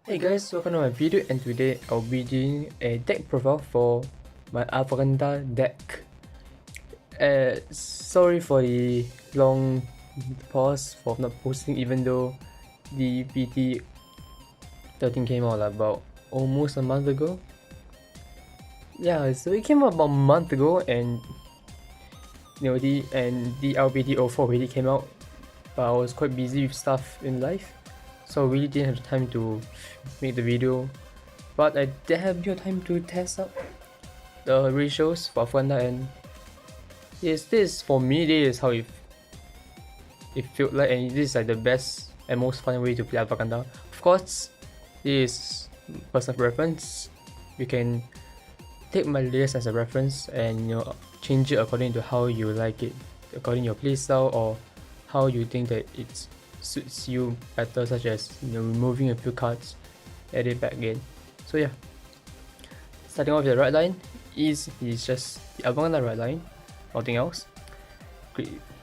Hey guys, welcome to my video, and today I'll be doing a deck profile for my Avangarda deck. Sorry for the long pause for not posting, even though the PT 13 came out about almost a month ago. Yeah, so it came out about a month ago, and the LPT 04 already came out, but I was quite busy with stuff in life, so I really didn't have the time to make the video. But I did have your time to test out the ratios for Avangarda, and this for me, this is how it felt like, and this is like the best and most fun way to play Avangarda. Of course, this is personal preference. You can take my list as a reference and change it according to how you like it, according to your playstyle or how you think that it suits you better, such as removing a few cards, add it back again. So yeah, starting off with the right line is just the Avangarda right line, nothing else.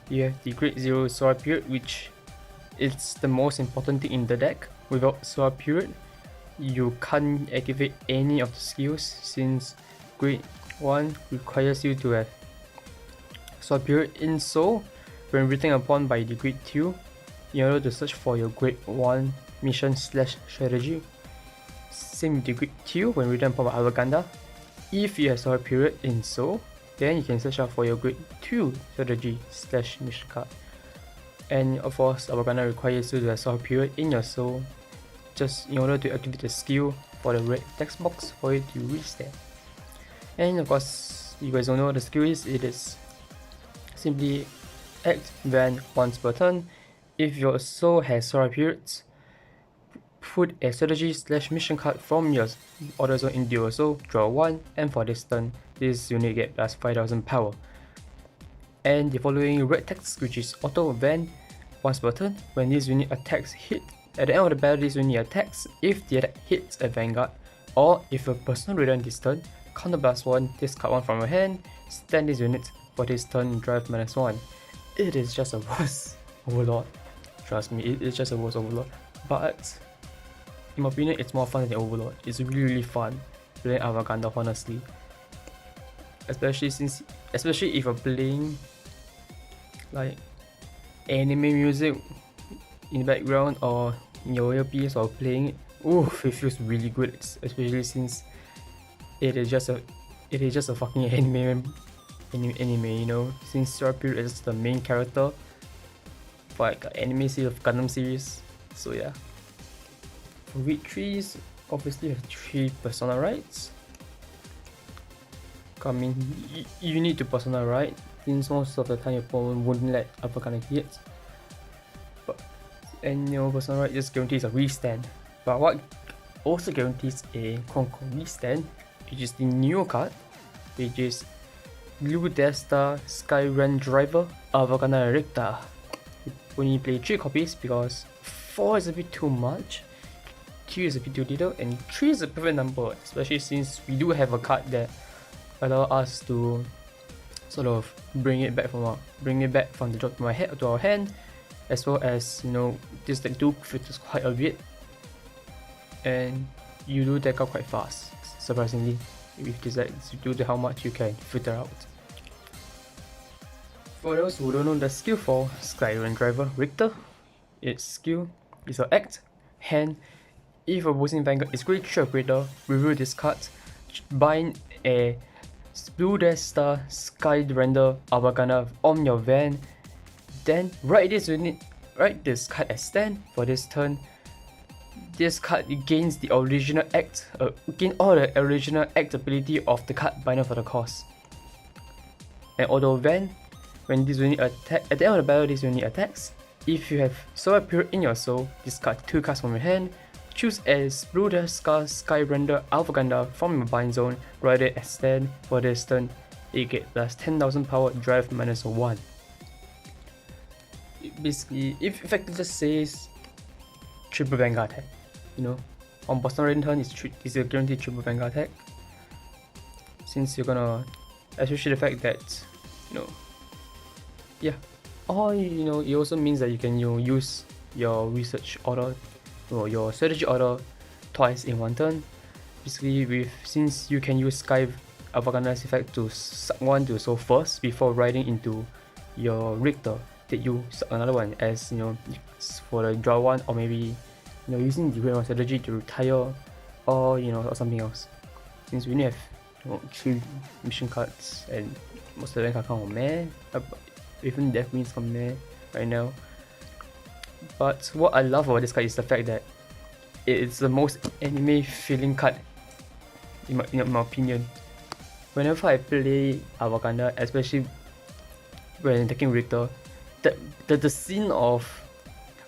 You have the Grade 0 Sora period, which is the most important thing in the deck. Without Sora period, you can't activate any of the skills, since Grade 1 requires you to have Sora period in Soul when written upon by the Grade 2 in order to search for your Grade 1 mission / strategy. Same with the Grade 2 when written upon by Avangarda. If you have Sora period in Soul, then you can search out for your Grade 2 strategy / mission card. And of course, Avangarda requires you to have Sora period in your Soul, just in order to activate the skill for the red text box for it to reach there. And of course, you guys don't know what the skill is. It is simply act Van once per turn. If your Soul has Sora periods, put a strategy / mission card from your order zone into your Soul, draw 1, and for this turn, this unit gets plus 5000 power. And the following red text, which is auto Van once per turn. When this unit attacks hit, at the end of the battle, this unit attacks if the attack hits a Vanguard, or if a personal return this turn, counter +1, discard 1 from your hand, stand this unit for this turn, drive -1. It is just a worse overlord. Trust me, it is just a worse overlord. But in my opinion, it's more fun than overlord. It's really fun playing Avangarda, honestly. Especially if you're playing like anime music in the background or in your earpiece or playing it. Oof, it feels really good, especially since it is just a fucking anime, since Sora period is the main character for like an anime series of Gundam series. So yeah. For week 3s, obviously you have 3 persona rights. I mean, you need to persona right, since most of the time your opponent wouldn't let Avangarda hit. And persona right just guarantees a restand. But what also guarantees a quote-unquote restand, which is the new card, which is Blue Death Star Skyrim Driver Avangarda Ricta. You only play 3 copies because 4 is a bit too much, 2 is a bit too little, and 3 is a perfect number, especially since we do have a card that allow us to sort of bring it back from the drop to our hand, as well as this deck do filters quite a bit, and you do deck out quite fast, surprisingly, with this deck due to how much you can filter out. For those who don't know the skill for Skyrim Driver Richter, its skill is an act, hand. If a opposing Vanguard is Grade 3 or greater, reveal this card, bind a Blue Death Star Sky Render Avangarda on your van, then write this card as stand for this turn. This card gains the original act, gain all the original act ability of the card binder for the cost. And auto van, when this unit attack at the end of the battle, this unit attacks. If you have Sora period in your Soul, discard 2 cards from your hand. Choose as Blue Death Star Sky Render Avangarda from your bind zone, write it as stand for this turn. It gets plus 10,000 power, drive -1. Basically, if effectively just says triple Vanguard attack, on personal rating turn it's a guaranteed triple Vanguard attack. Since you're gonna, especially the fact that or it also means that you can use your research order or your strategy order twice in one turn. Basically, since you can use Sky Avangarda's effect to suck one to soul first before riding into your Richter, that you suck another one as for the draw one, or maybe using the Great One strategy to retire, or or something else. Since we only have 3 mission cards and most of them are kind of meh, even Death Means from meh right now. But what I love about this card is the fact that it's the most anime feeling card in my opinion. Whenever I play Avangarda, especially when taking Richter, the scene of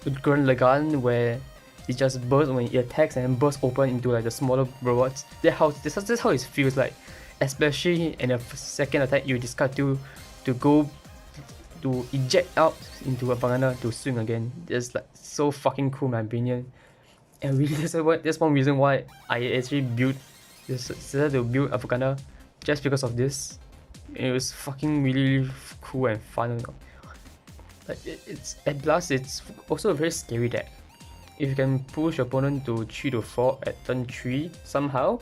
Gurren Lagann where it just bursts when it attacks and bursts open into like the smaller robots. That's how it feels like. Especially in the second attack, you discard to go to eject out into Avangarda to swing again. It's like so fucking cool in my opinion. And really that's one reason why I actually decided to build Avangarda, just because of this. It was fucking really cool and fun. Like it's at Blast, it's also a very scary deck. If you can push your opponent to 3 to 4 at turn 3 somehow,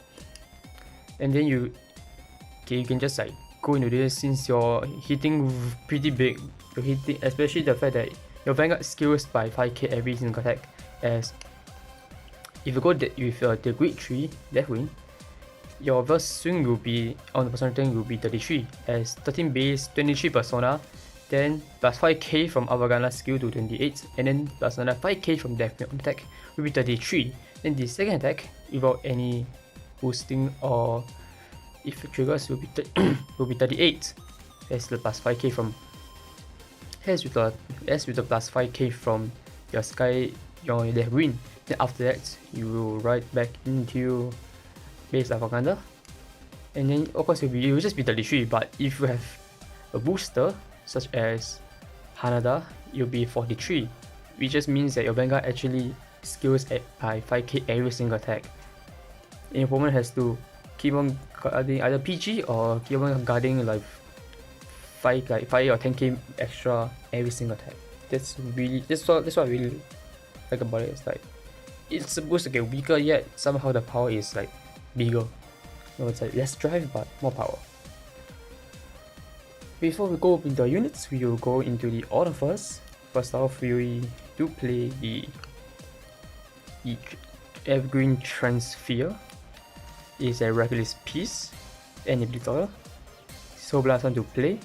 and then you can just like go into this. Since you're hitting pretty big, you're hitting, especially the fact that your Vanguard scales by 5k every single attack, as if you go with the Great 3 Death Wing, your first swing will be on the persona turn will be 33, as 13 base, 23 persona, then plus 5k from Avangarda skill to 28, and then plus another 5k from Death Wing attack will be 33. Then the second attack without any boosting or if it triggers will be will be 38, as the plus 5k from with the plus 5k from your Death Wing. Then after that you will ride back into base Avangarda, and then of course it will just be 33, but if you have a booster such as Hanada, you'll be 43, which just means that your Vanguard actually scales by 5k every single attack, and your opponent has to keep on guarding either PG or keep on guarding like 5 or 10k extra every single attack. That's what I really like about it. It's like it's supposed to get weaker, yet somehow the power is like bigger. It's like less drive but more power. Before we go into the units, we will go into the order first. First off, we do play the Evergreen Transfer. It's a Reckless Piece and ability order. So blast on to play.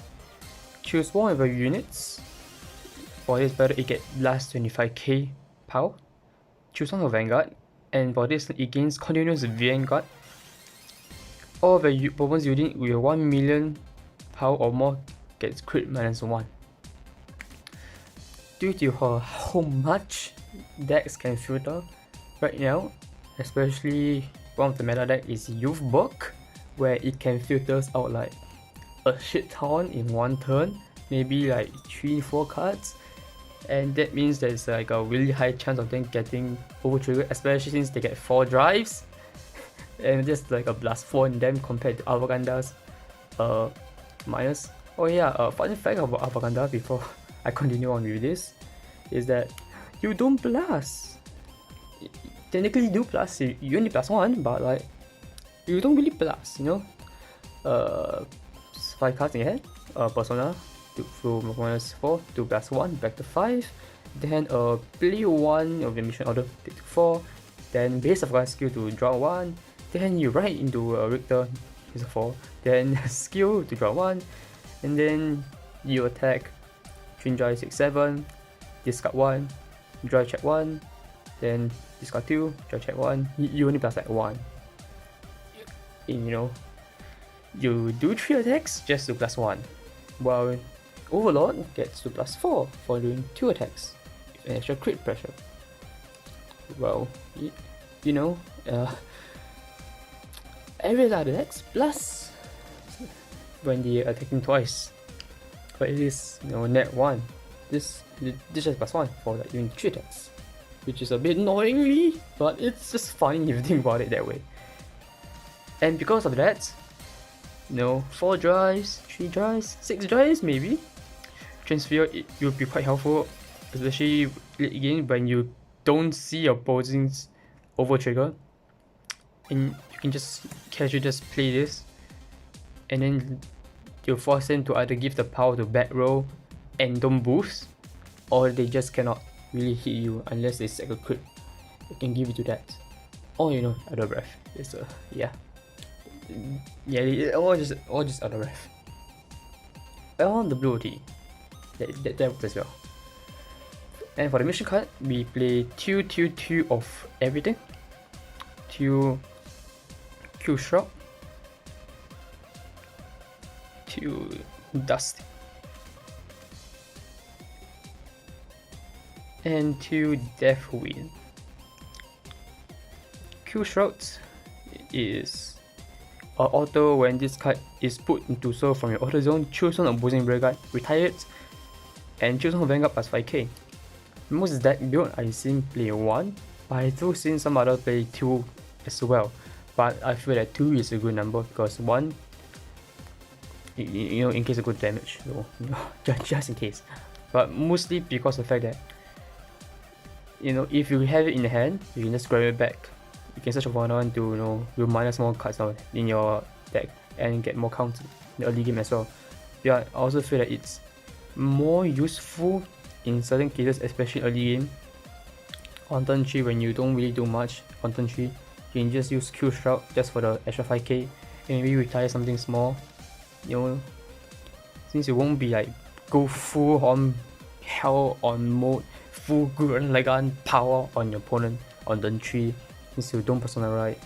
Choose one of your units. For this battle, it gets blast 25k power. Choose one of Vanguard, and for this it gains continuous Vanguard. All of your opponent's unit with 1 million power or more gets crit -1. Due to how much decks can filter right now, especially one of the meta deck is Youth Book, where it can filter out like a shit ton in one turn, maybe like 3-4 cards, and that means there's like a really high chance of them getting over triggered, especially since they get 4 drives and just like a blast 4 in them compared to Avangarda's minus. Oh yeah, fun fact about Avangarda before I continue on with this is that you don't blast. Technically you do blast, you only blast 1, but like you don't really blast, 5 cards in your hand, persona from -4 to blast 1 back to 5, then play 1 of the mission order to 4, then base of skill to draw 1, then you ride into Richter, is a 4, then skill to draw 1, and then you attack 3 draw 6 7, discard 1, draw check 1, then discard 2, draw check 1, you only blast like 1. And you do 3 attacks just to plus 1, while Overlord gets to plus 4 for doing 2 attacks with an extra crit pressure. Well, every other decks plus when they are attacking twice, but it is net 1. This is plus 1 for like doing 3 attacks, which is a bit annoying, but it's just funny if you think about it that way. And because of that, 4 drives, 3 drives, 6 drives maybe, transfer it will be quite helpful, especially late game when you don't see your opponent's over trigger. and you can just casually just play this, and then you force them to either give the power to back row and don't boost, or they just cannot really hit you unless they set a crit. You can give it to that. Or other breath. It's yeah, or just other breath. On the blue OT, that works as well. And for the mission card, we play two of everything. Two Q Shroud, two Dust, and two Death Wind. Q Shroud is auto. When this card is put into soul from your auto zone, choose one opposing Vanguard, retire it, and choose one Vanguard plus 5k. Most deck build I seen play 1, but I do seen some other play 2 as well. But I feel that 2 is a good number because 1, in case of good damage, so just in case. But mostly because of the fact that if you have it in the hand, you can just grab it back. You can search for one to you minus more cards out in your deck and get more counts in the early game as well. Yeah, I also feel that it's more useful in certain cases, especially early game. On turn 3, when you don't really do much on turn 3, you can just use Q Shroud just for the extra 5k and maybe retire something small. Since you won't be like go full on hell on mode, full Gurren Lagann power on your opponent on turn 3, since you don't persona right.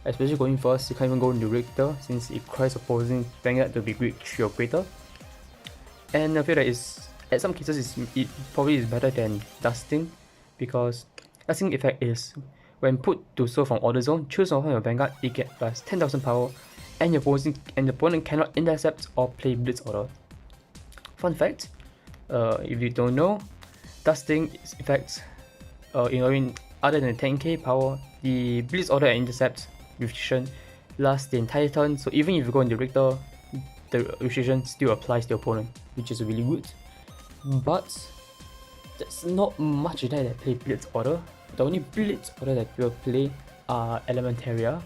Especially going first, you can't even go into Richter since it requires opposing Vanguard to be grade 3 or greater. And I feel that at some cases it probably is better than Dusting, because Dusting effect is when put to soul from order zone, choose one from your Vanguard, it gets plus 10,000 power, and your opponent cannot intercept or play Blitz order. Fun fact, if you don't know, Dusting effects, other than 10k power, the Blitz order and intercept restriction lasts the entire turn, so even if you go into Richter, the restriction still applies to your opponent, which is really good. But there's not much there that play Blitz order. The only Blitz order that people play are Elementaria,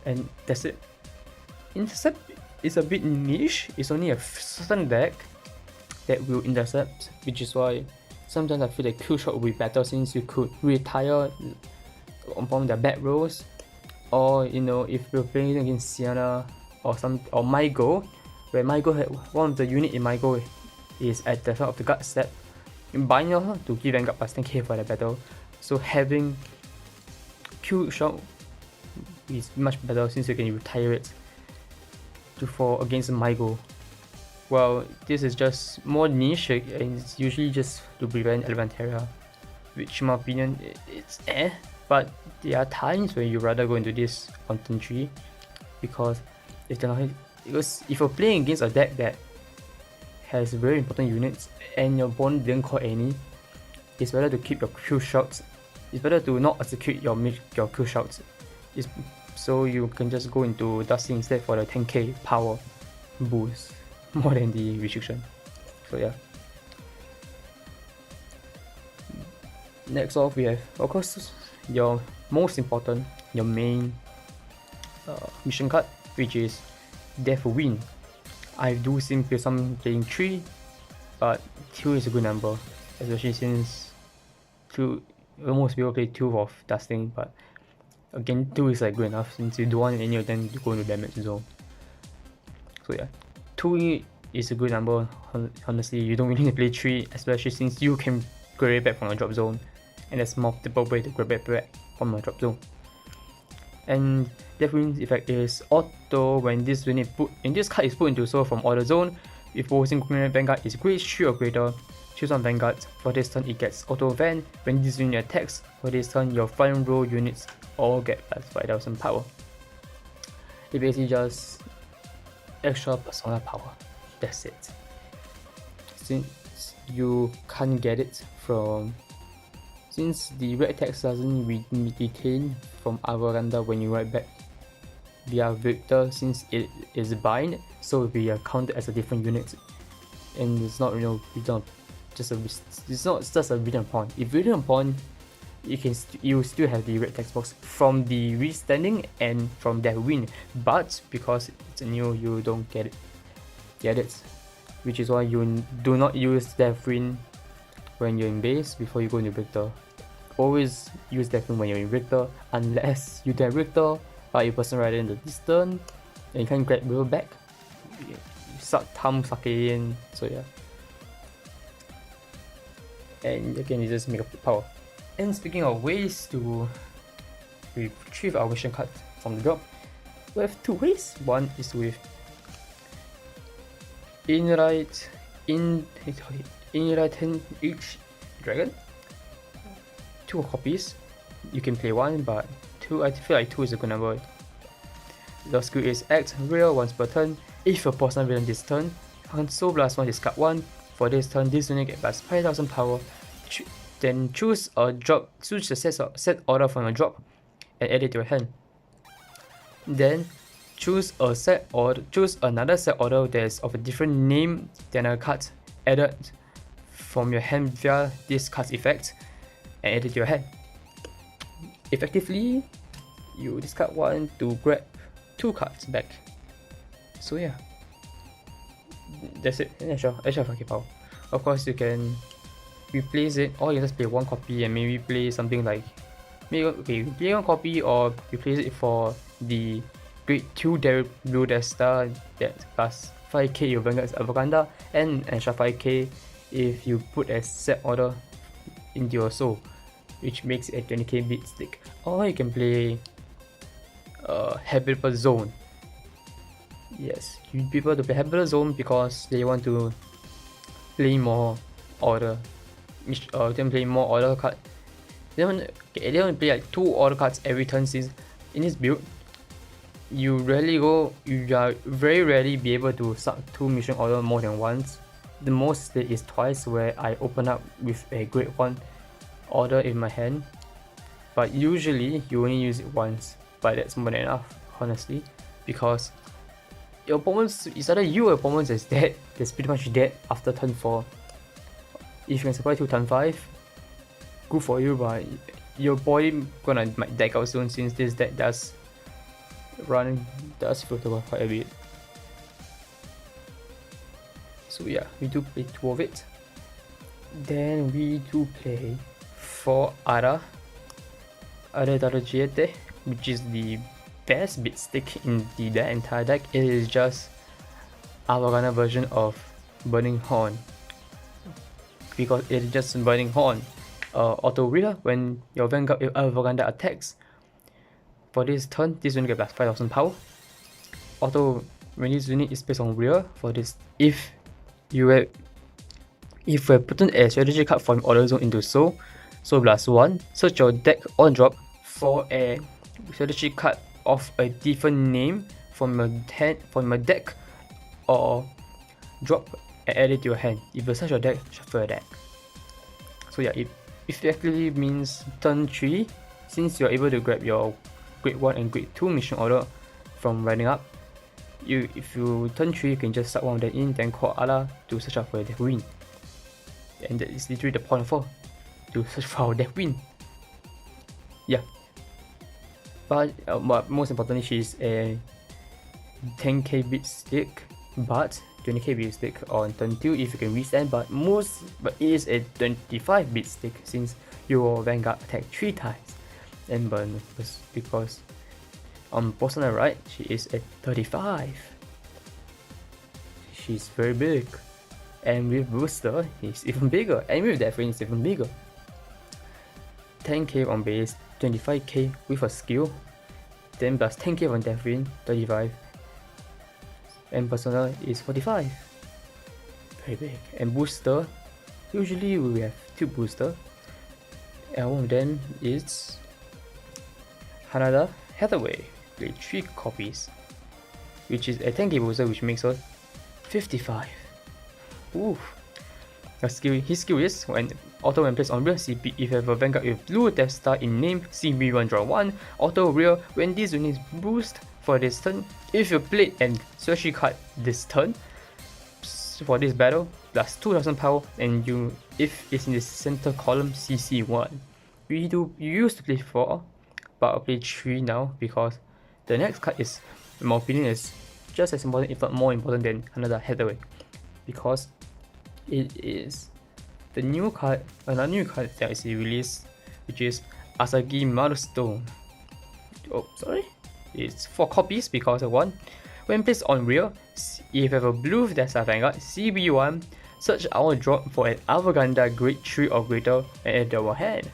and that's it. Intercept is a bit niche. It's only a certain deck that will intercept, which is why sometimes I feel that Q Shot will be better, since you could retire from the back rows, or if you're playing against Sienna or Mygo, where Mygo had one of the unit in Mygo is at the front of the guard step, bind her to give Vanguard plus 10k for that battle. So having Q Shot is much better, since you can retire it for against Mygo. Well, this is just more niche, and it's usually just to prevent Elementaria, which in my opinion it's but there are times where you rather go into this on turn 3, because if you're playing against a deck that has very important units and your opponent didn't call any, it's better to keep your Q shots. It's better to not execute your Q shots. So you can just go into Dusting instead for the 10k power boost more than the restriction. So yeah. Next off, we have, of course, your most important, your main mission card, which is Death Wind. I do seem some playing 3, but 2 is a good number, especially since most people play 2 of Dusting, but again 2 is like good enough since you don't want any of them to go into damage zone. So yeah, 2 is a good number. Honestly, you don't really need to play 3, especially since you can grab it back from a drop zone, and there's multiple ways to grab it back from a drop zone. And Death Wind's effect is auto. When this card is put into soul from order zone, if opposing Vanguard is grade 3 or greater, choose on Vanguard. For this turn, it gets auto van. When this unit attacks, for this turn, your front row units all get plus 5,000 power. It basically just extra persona power. That's it. Since you can't get it since the red text doesn't retain from Avangarda when you write back via Victor, since it is bind, so it will be counted as a different unit, and it's not it's not just a written point. If written point, you still have the red text box from the restanding and from that win, but because it's new, you don't get it, which is why you do not use Death Win when you're in base before you go into Victor. Always use Death Win when you're in Victor, unless you get Victor, but your person right in the distance, and you can't grab Will back. You suck it in, so yeah. And again, you just make up the power. And speaking of ways to retrieve our vision card from the drop, we have two ways. One is with Inright each dragon. 2 copies. You can play 1, but 2. I feel like 2 is a good number. The skill is act real once per turn. If your person villain this turn, Soul Blast 1 discard 1. For this turn, this unit gets plus 5000 power. Then choose the set order from a drop and add it to your hand. Then choose another set order that is of a different name than a card added from your hand via this card's effect and add it to your hand. Effectively, you discard 1 to grab 2 cards back. So yeah, that's it. Extra 5k power. Of course, you can replace it, or you just play 1 copy and maybe play something like play 1 copy or replace it for the grade 2 Derek Blue Death Star that plus 5k your Vanguard's Avangarda and extra 5k if you put a set order into your soul, which makes it a 20k beat stick. Or you can play Habitable Zone. Yes, you prefer to play Habitable Zone because they want to play more order. Then play more order cards. They don't play like 2 order cards every turn, since in this build you are very rarely be able to suck 2 mission order more than once. The most is twice, where I open up with a grade 1 order in my hand, but usually you only use it once, but that's more than enough, honestly, because your opponents, it's either you or your opponents is dead, that's pretty much dead after turn 4. If you can survive to turn 5, good for you, but your body gonna might deck out soon, since this deck does filter quite a bit. So yeah, we do play 2 of it. Then we do play 4 Ada Darajiete, which is the best bit stick in the entire deck. It is just Avangarda version of Burning Horn, because it is just Burning Horn. Auto rear when your Vanguard Avangarda attacks. For this turn, this unit gets plus 5000 power. Auto when this unit is placed on rear. For this, if you have put in a strategy card from order zone into Soul plus 1, search your deck on drop for a strategy card of a different name from a deck, or drop and add it to your hand. If you search your deck, shuffle your deck. So yeah, it effectively means turn 3, since you're able to grab your grade 1 and grade 2 mission order from riding up, if you turn 3, you can just suck one of them in, then call Ala to search out for a death win. And that is literally the point of 4, to search for our death win. Yeah. But most importantly, she's a 10k bit stick, but 20k bit stick on turn 2 if you can restand, but it is a 25 bit stick since your Vanguard attack 3 times and burn, because on personal right she is at 35. She's very big, and with booster it's even bigger, and with that it's even bigger. 10k on base, 25k with a skill, then plus 10k on death win, 35, and personal is 45. Very big. And booster, usually we have 2 booster, and one of them is Hanada Hathaway with 3 copies, which is a 10k booster, which makes her 55. Ooh. His skill is when placed on real CP, if you have a Vanguard with Blue Death Star in name, CB1 draw 1, auto real when this unit is boost for this turn. If you played and strategy card this turn for this battle, plus 2000 power, and if it's in the center column, CC1. you used to play 4, but I'll play 3 now because the next card is, in my opinion, is just as important, if not more important than another Hathaway, because it is the new card, another new card that is released, which is Asagi Milestone. Oh, sorry, it's 4 copies because of 1. When placed on rear, if you have a blue that's a Vanguard CB1, search our drop for an Avangarda grade 3 or greater and a double hand.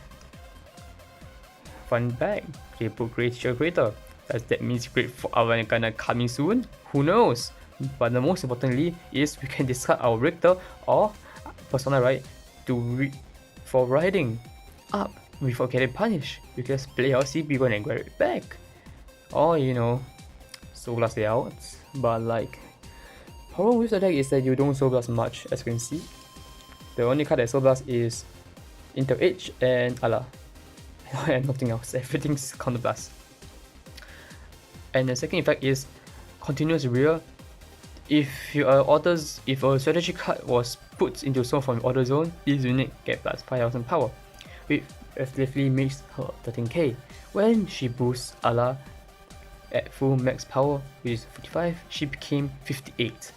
Fun bag, they put grade 3 or greater. Does that mean grade 4 Avangarda coming soon? Who knows? But the most importantly is we can discard our Richter or Persona right for riding up without getting punished. We can just play our CB1 and grab it back. Or Soul Blast it out. But like, problem with the deck is that you don't Soul Blast much, as you can see. The only card that Soul Blast is Intel Edge and Ala. And nothing else, everything's Counter Blast. And the second effect is continuous rear. If a strategy card was put into zone from order zone, this unit get plus 5000 power, which effectively makes her 13k. When she boosts Ala at full max power, which is 55, she became 58.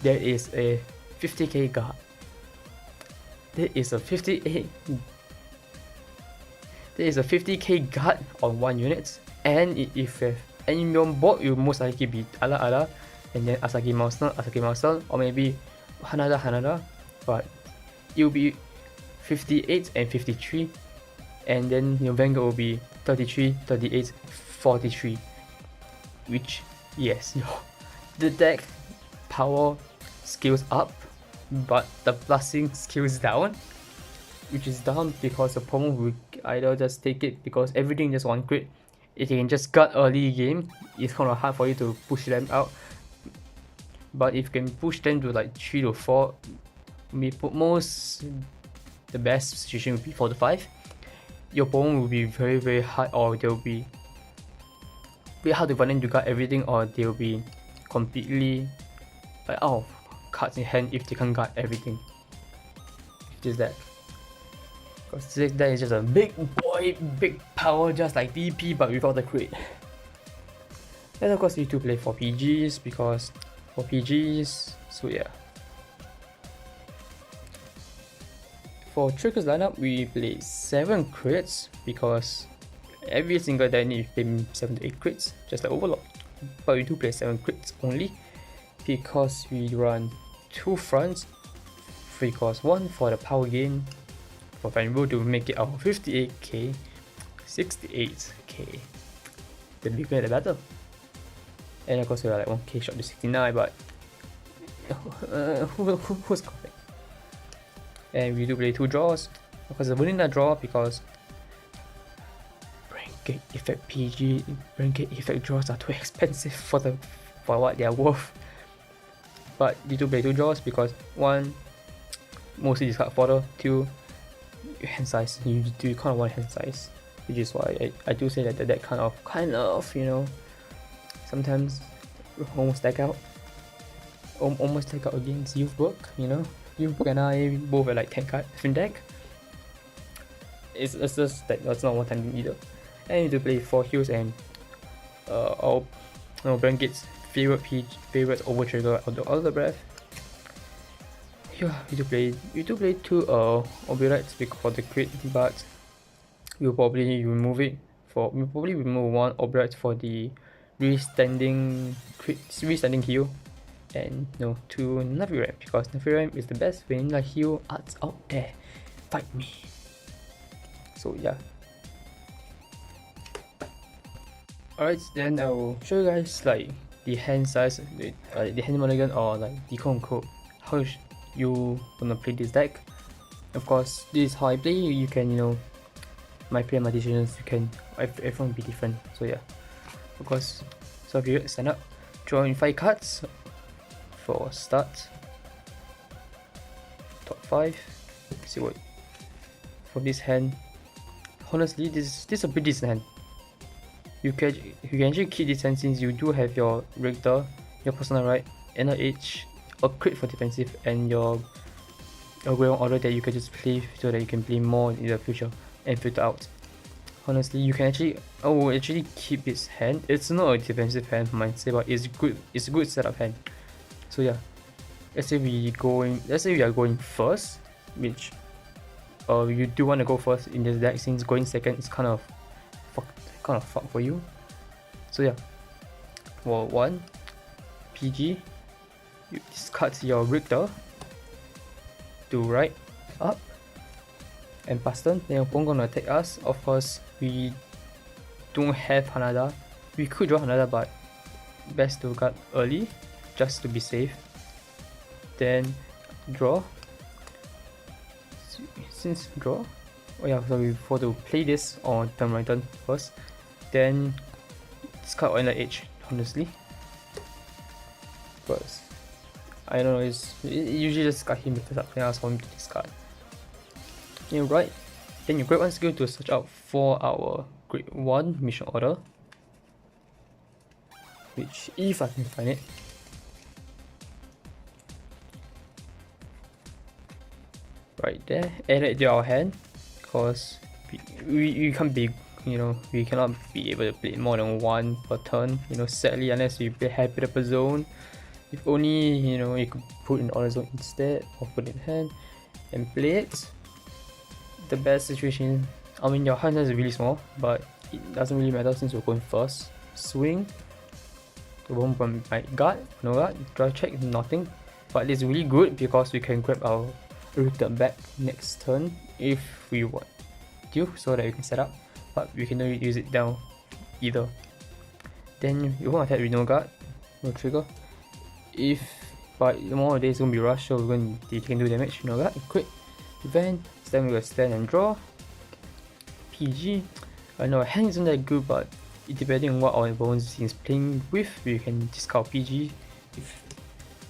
There is a 50k guard. There is a 50k guard on 1 unit, and if and on board, you most likely be Ala, and then Asagi Milestone, or maybe Hanada, but you'll be 58 and 53, and then your Vanguard will be 33, 38, 43, which, yes, the deck power scales up, but the blasting scales down, which is down because the opponent will either just take it because everything just 1 crit. If you can just guard early game, it's kind of hard for you to push them out. But if you can push them to like 3 to 4, the best situation would be 4 to 5. Your opponent will be very, very hard, or they'll be very hard to find them to guard everything, or they'll be completely out of cards in hand if they can't guard everything. This deck. Because this deck is just a big boy, big power, just like DP but without the crit. And of course, you to play for PGs because for PGs, so yeah. For Trickers lineup, we play 7 crits because every single deck needs to play 7 to 8 crits, just like Overlord. But we do play 7 crits only because we run 2 fronts, 3 cost 1 for the power gain for Vanguard to make it our 58k, 68k. The bigger the better. And of course we are like 1k short to 69, but who's correct? And we do play 2 draws. Of course, the vanilla draw because Bracket Effect PG, Bracket Effect draws are too expensive for what they are worth. But you do play 2 draws because 1, mostly discard fodder, 2, hand size. You kind of want hand size, which is why I do say that the deck kind of sometimes almost stack out against Youthbook. Youthbook and I both are like 10 card fin deck. It's just that that's not one time either. And you do play 4 heals and Branket's favorite over trigger out the breath. Yeah, you do play 2 Oblivites for the crit, but we'll probably remove 1 Obliviate for the restanding heal, and 2 Naviram because Naviram is the best vanilla heal arts out there. Fight me. So yeah. Alright, then I will show you guys like the hand size, the hand mulligan, or like the code, how you wanna play this deck. Of course, this is how I play. You can, my play, my decisions, everyone will be different. So yeah, of course. So if you stand up, draw in 5 cards for start. Top 5. See what for this hand. Honestly, this is a pretty decent hand. You can actually keep this hand since you do have your Richter, your Persona right, and a H, a crit for defensive, and your ground order that you can just play so that you can play more in the future. and filter out. Honestly, you can actually keep his hand. It's not a defensive hand for mine, but it's good. It's a good setup hand. So yeah, let's say we are going first, which you do want to go first in this deck since going second is kind of fuck for you. So yeah, for 1 PG, you discard your Richter to right, up, and pass turn. Then your opponent gonna attack us. Of course, we don't have Hanada. We could draw Hanada, but best to guard early, just to be safe. Then draw. Since draw, oh yeah, so before to play this on turn my turn first, then discard on the edge. Honestly, first, I don't know. It usually just cut him because I ask for him to discard. Then right, then you grab one skill to search out for our grade 1 mission order, which if I can find it. Right there, add it to our hand, cause we can't be, we cannot be able to play more than one per turn, sadly, unless we play Happy Up Zone. If only, you could put in Order Zone instead, or put it in hand and play it. The best situation, I mean, your hand size is really small, but it doesn't really matter since we're going first. Swing, the one from my guard, no guard, draw check, nothing, but it's really good because we can grab our Richter back next turn if we want to, so that we can set up, but we can only use it down either. Then you won't attack with no guard, no trigger. But more of this is gonna be rush, so they can do damage. No guard, quick, event, then we will stand and draw. PG. I know hand isn't that good, but depending on what our opponent is playing with, we can discard PG.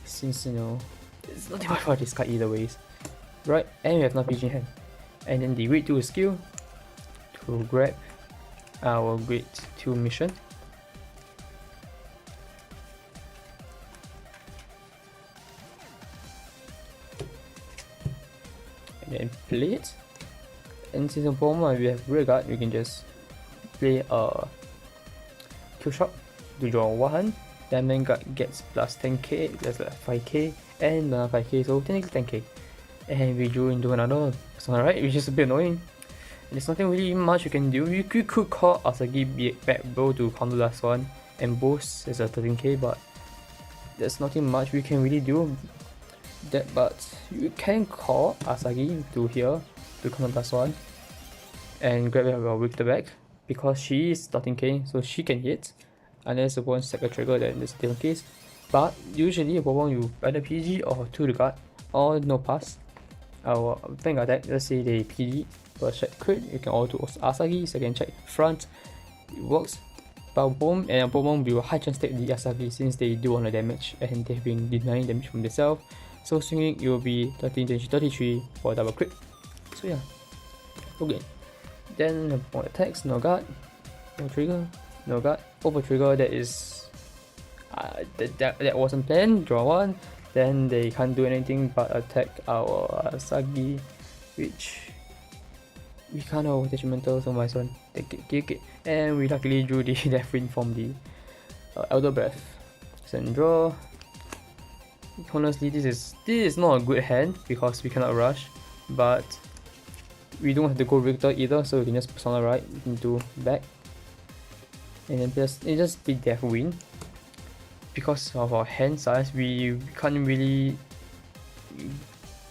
Since it's not much for discard either ways. Right, and we have no PG in hand. And then the grade 2 skill to grab our grade 2 mission. And then play it. And since on Pokemon we have Rear Guard, we can just play a Q Shot to draw 1. Then Vanguard gets plus 10k, that's like 5k, and another 5k, so technically 10k. And we drew into another persona, right? Which is a bit annoying. And there's nothing really much you can do. You could call Asagi back blow to counter last one and boost as a 13k, but there's nothing much we can really do. But you can call Asagi to here to counter last one and grab our Richter back because she is 13k, so she can hit unless the opponent set a trigger, then it's a different case. But usually opponent you either PG or 2 to guard or no pass. Our Vanguard attack, let's say they PG, first check crit, you can auto Asagi, second check front, it works. But boom, and boom will high chance take the Asagi since they do 100 damage and they've been denying damage from themselves. So swinging it will be 13 to 33 for double crit. So yeah, okay. Then upon attacks, no guard, no trigger, no guard, over trigger, that is that wasn't planned, draw 1. Then they can't do anything but attack our Asagi, which we kind of detrimental, so my son take it. And we luckily drew the Death Wind from the Elder Breath. Send draw. Honestly, this is not a good hand because we cannot rush, but we don't have to go Richter either, so we can just persona right into back, and then just be Death Wind. Because of our hand size, we can't really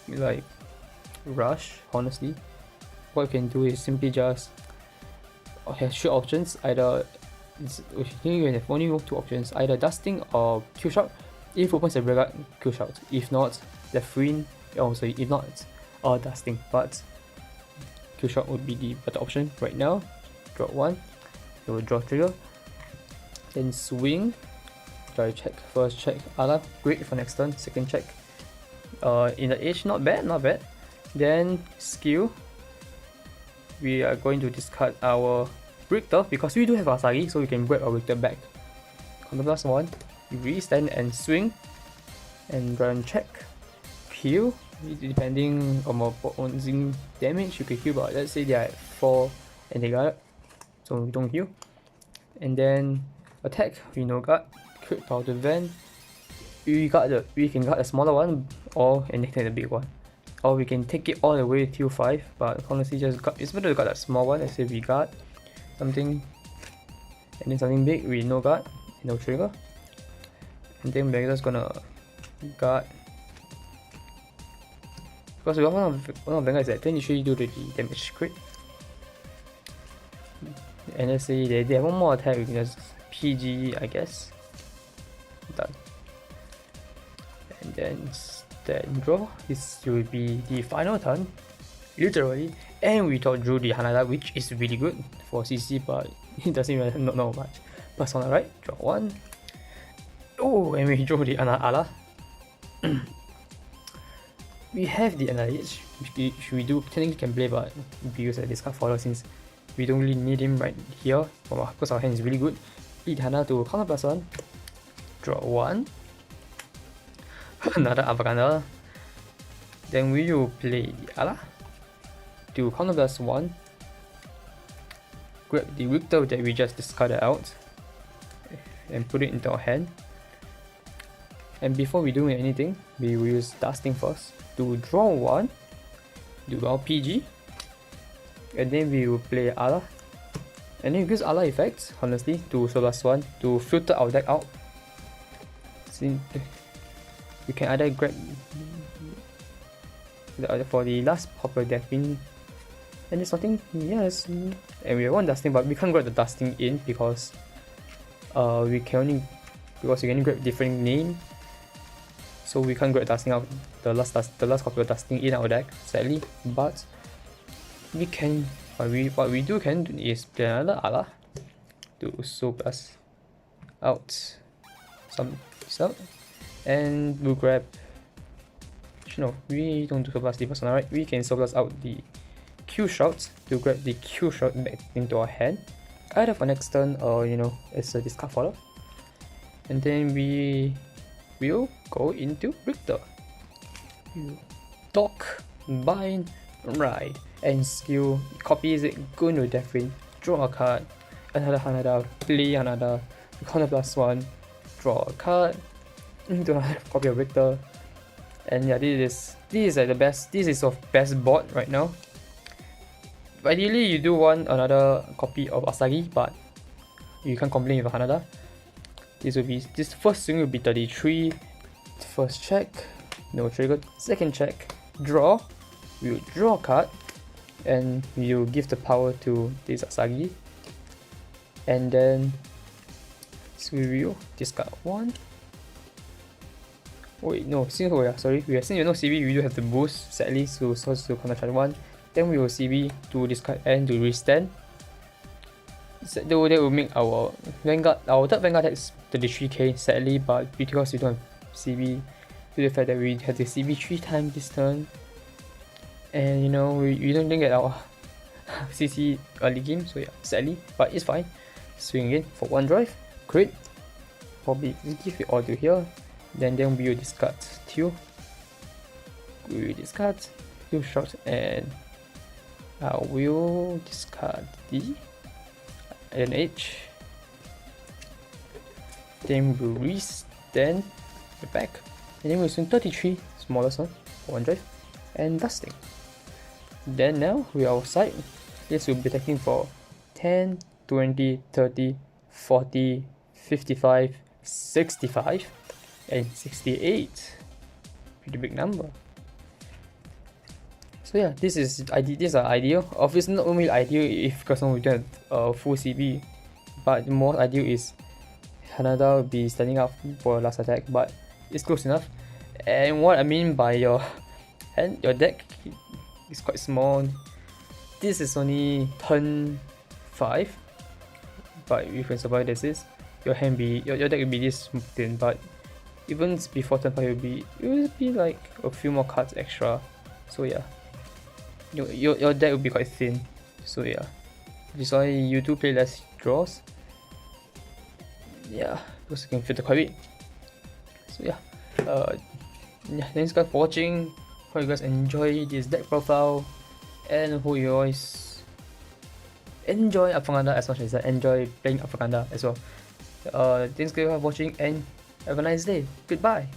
like rush. Honestly, what we can do is simply just have 2 options. Either you have only 2 options, either dusting or Q Shot. If opens a Vanguard, Q Shot. If not, Death Wind. Also, if not, or dusting. But Q Shot would be the better option right now. Draw 1, you will draw trigger, then swing. Try check, first check, Ala, great for next turn, second check. In the edge, not bad. Then skill, we are going to discard our Richter because we do have Asagi, so we can grab our Richter back. Counter plus 1, you re-stand and swing, and run check, kill, depending on my opposing damage, you can heal, but let's say they are at 4 and they got it, so we don't heal. And then attack, we no guard, crit power to Van. We can guard the smaller one, or and take the big one. Or we can take it all the way till 5, but honestly just guard, it's better to guard that small one. Let's say we guard something, and then something big, we no guard, no trigger. And then we're just gonna guard. Because one of Vanguard is at 23 due to the damage crit. And let's say they have one more attack, we can just PG, I guess. Done. And then draw. This will be the final turn, literally. And we drew the Hanada, which is really good for CC, but it doesn't really not know much. Pass on the right, draw 1. Oh, and we drew the Ala. We have the NIH, which we do technically can play, but we use a discard follow since we don't really need him right here because our hand is really good. Lead Hana to counter +1, draw 1, another Avangarda. Then we will play the Ala to counter +1, grab the Richter that we just discarded out and put it into our hand. And before we do anything, we will use Dusting first to draw 1, do our PG, and then we will play Ala. And then we use Ala effects, honestly, to +1 to filter our deck out. Since we can either grab for the last popular deck win, and there's something, yes, and we have one Dusting, but we can't grab the Dusting in because we can only grab different name. So we can't grab Dusting out the last copy of Dusting in our deck, sadly. But we can, what we can is play another Ala to soap us out some stuff, and we'll grab. No, we don't do soap us the person, alright. We can soap us out the Q shots to grab the Q shot back into our hand, either for next turn or as a discard follow. And then we will go into Richter. Dock, bind, ride, and skill copies it, go into Deathwind, draw a card, another Hanada, play another, counter +1, draw a card, into another copy of Richter. And yeah, this is like the best. This is of best board right now. Ideally, you do want another copy of Asagi, but you can't complain with Hanada. This first swing will be 33. First check, no trigger. Second check, draw. We will draw a card, and we will give the power to this Asagi. And then so we will discard 1. Wait, no, since we have no CB, we do have the boost, sadly, so to counter charge 1. Then we will CB to discard and to restand. That will make our Vanguard, our third Vanguard is 33k, sadly, but because we don't have CB, due to the fact that we have the CB 3 times this turn, and we don't get our CC early game, so yeah, sadly, but it's fine. Swing in for 1 drive, crit, probably give it all to here. Then we will discard 2. We will discard 2 shots, and I will discard the NH. Then we'll restand the back, and then we'll swing 33, smallest one, for 1 drive, and Dusting. Then now we are outside. This will be attacking for 10, 20, 30, 40, 55, 65. And 68, pretty big number. So yeah, this is ideal. Obviously not only ideal if we don't have full CB, but the more ideal is Hanada will be standing up for last attack, but it's close enough. And what I mean by your deck is quite small. This is only turn 5, but you can survive this. Your deck will be this thin, but even before turn 5 it will be like a few more cards extra. So yeah, your deck will be quite thin. So yeah, that's why you do play less draws. Yeah, because you can filter quite a bit. So yeah, thanks guys for watching. hope you guys enjoy this deck profile, and hope you always enjoy Avangarda as much as I enjoy playing Avangarda as well. Thanks for watching and have a nice day. Goodbye.